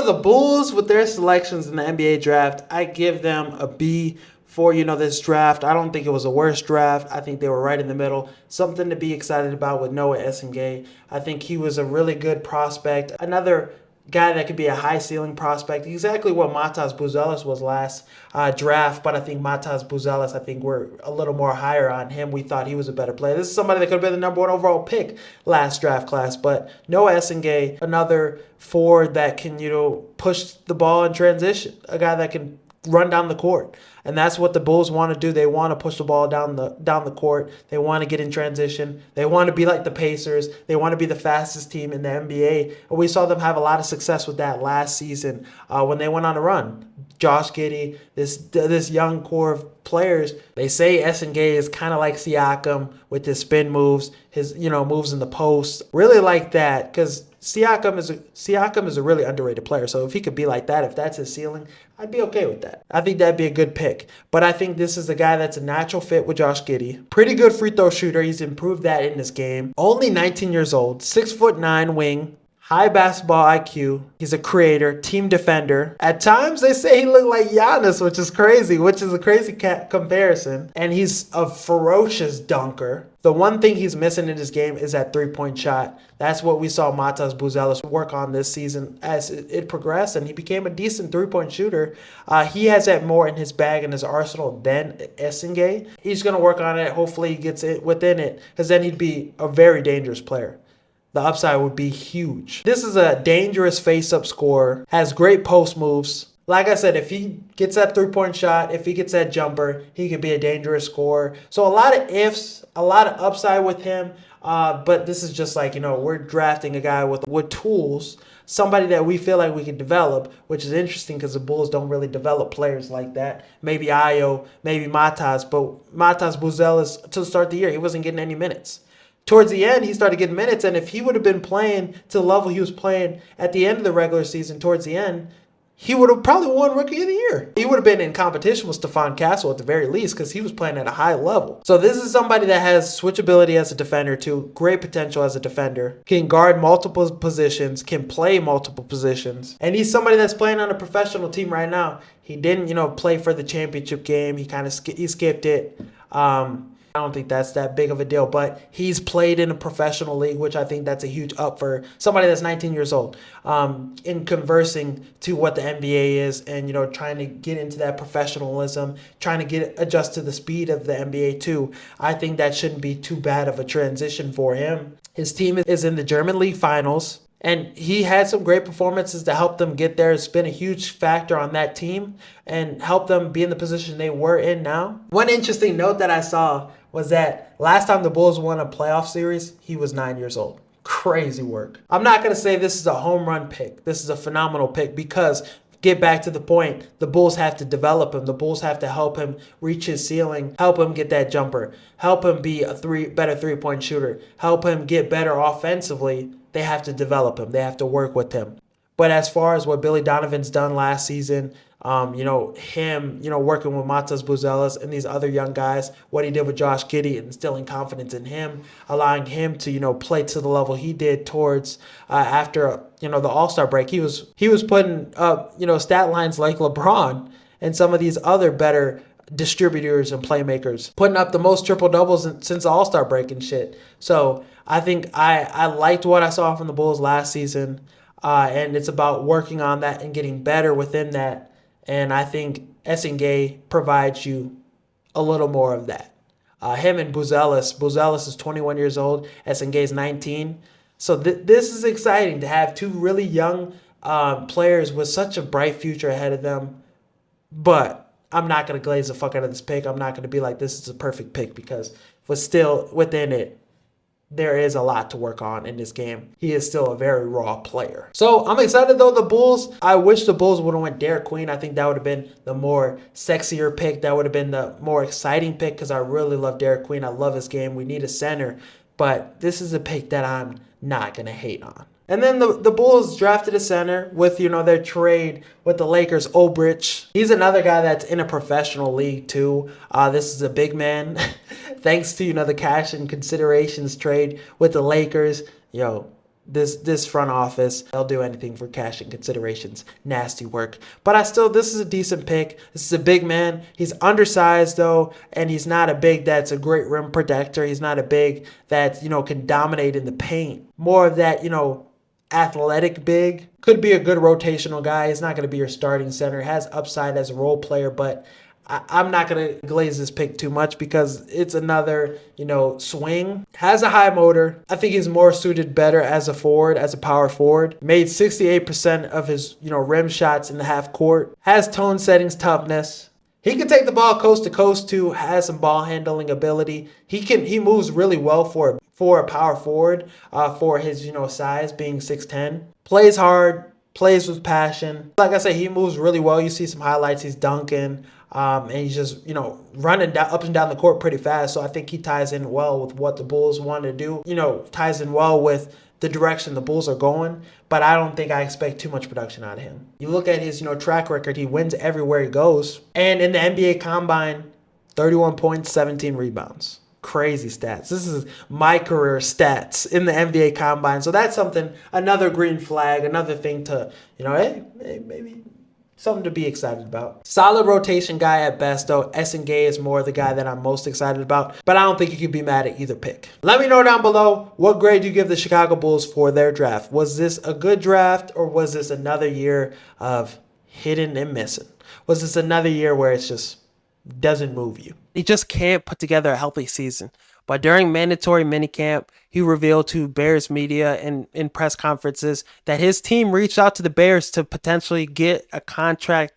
the Bulls with their selections in the NBA draft, I give them a B for, this draft. I don't think it was the worst draft. I think they were right in the middle. Something to be excited about with Noah Essengay. I think he was a really good prospect. Another guy that could be a high ceiling prospect, exactly what Matas Buzelis was last draft, but I think Matas Buzelis, I think we're a little more higher on him. We thought he was a better player. This is somebody that could have been the number one overall pick last draft class, but Noah Essengay, another forward that can, push the ball in transition, a guy that can run down the court. And that's what the Bulls want to do. They want to push the ball down the court. They want to get in transition. They want to be like the Pacers. They want to be the fastest team in the NBA. And we saw them have a lot of success with that last season when they went on a run. Josh Giddey, this young core of players. They say Essengay is kind of like Siakam with his spin moves, his moves in the post. Really like that because Siakam is a really underrated player. So if he could be like that, if that's his ceiling, I'd be okay with that. I think that'd be a good pick. But I think this is a guy that's a natural fit with Josh Giddey. Pretty good free throw shooter. He's improved that in this game. Only 19 years old, 6'9" wing. High basketball IQ. He's a creator, team defender. At times, they say he looked like Giannis, which is a crazy comparison. And he's a ferocious dunker. The one thing he's missing in his game is that three-point shot. That's what we saw Matas Buzelis work on this season as it progressed, and he became a decent three-point shooter. He has that more in his bag and his arsenal than Essengay. He's going to work on it. Hopefully, he gets it within it, because then he'd be a very dangerous player. The upside would be huge. This is a dangerous face-up scorer, has great post moves. Like I said, if he gets that three-point shot, if he gets that jumper, he could be a dangerous scorer. So a lot of ifs, a lot of upside with him. But this is just like, we're drafting a guy with tools, somebody that we feel like we can develop, which is interesting because the Bulls don't really develop players like that. Maybe Ayo, maybe Matas, but Matas Buzelis, to start the year, he wasn't getting any minutes. Towards the end, he started getting minutes, and if he would have been playing to the level he was playing at the end of the regular season, towards the end, he would have probably won Rookie of the Year. He would have been in competition with Stephon Castle at the very least because he was playing at a high level. So this is somebody that has switchability as a defender too, great potential as a defender, can guard multiple positions, can play multiple positions, and he's somebody that's playing on a professional team right now. He didn't, play for the championship game. He kind of skipped it. I don't think that's that big of a deal, but he's played in a professional league, which I think that's a huge up for somebody that's 19 years old, in conversing to what the NBA is and, trying to get into that professionalism, trying to adjust to the speed of the NBA too. I think that shouldn't be too bad of a transition for him. His team is in the German League Finals. And he had some great performances to help them get there. It's been a huge factor on that team and help them be in the position they were in now. One interesting note that I saw was that last time the Bulls won a playoff series, he was 9 years old. Crazy work. I'm not going to say this is a home run pick. This is a phenomenal pick because, get back to the point, the Bulls have to develop him. The Bulls have to help him reach his ceiling, help him get that jumper, help him be a better three-point shooter, help him get better offensively. They have to develop him. They have to work with him. But as far as what Billy Donovan's done last season, him, working with Matas Buzelis and these other young guys, what he did with Josh Giddey, instilling confidence in him, allowing him to, play to the level he did towards after, the All-Star break. He was putting up, stat lines like LeBron and some of these other better distributors and playmakers, putting up the most triple-doubles since the All-Star break and shit. So I think I liked what I saw from the Bulls last season, and it's about working on that and getting better within that. And I think Essengay provides you a little more of that. Him and Buzelis is 21 years old. Essengay is 19. So this is exciting to have two really young players with such a bright future ahead of them. But I'm not going to glaze the fuck out of this pick. I'm not going to be like, this is a perfect pick, because still within it, there is a lot to work on in this game. He is still a very raw player. So I'm excited though, the Bulls. I wish the Bulls would have went Derek Queen. I think that would have been the more sexier pick. That would have been the more exciting pick because I really love Derek Queen. I love his game. We need a center. But this is a pick that I'm not going to hate on. And then the Bulls drafted a center with, their trade with the Lakers, Obrich. He's another guy that's in a professional league too. This is a big man. Thanks to, the cash and considerations trade with the Lakers. this front office, they'll do anything for cash and considerations. Nasty work. But this is a decent pick. This is a big man. He's undersized though, and he's not a big that's a great rim protector. He's not a big that, can dominate in the paint. More of that, athletic big. Could be a good rotational guy. He's not going to be your starting center. Has upside as a role player, but I'm not going to glaze this pick too much because it's another, swing. Has a high motor. I think he's more suited better as a forward, as a power forward. Made 68% of his, rim shots in the half court. Has tone settings toughness. He can take the ball coast to coast too. Has some ball handling ability. He moves really well for a power forward, for his, size being 6'10". Plays hard, plays with passion. Like I said, he moves really well. You see some highlights. He's dunking. And he's just, running down, up and down the court pretty fast. So I think he ties in well with what the Bulls want to do. Ties in well with the direction the Bulls are going. But I don't think I expect too much production out of him. You look at his, track record. He wins everywhere he goes. And in the NBA Combine, 31 points, 17 rebounds. Crazy stats. This is my career stats in the NBA Combine. So that's another green flag, another thing to, hey, maybe something to be excited about. Solid rotation guy at best, though. Gay is more the guy that I'm most excited about, but I don't think you can be mad at either pick. Let me know down below, what grade do you give the Chicago Bulls for their draft? Was this a good draft, or was this another year of hitting and missing? Was this another year where it's just doesn't move you? He just can't put together a healthy season. But during mandatory minicamp, he revealed to Bears media and in press conferences that his team reached out to the Bears to potentially get a contract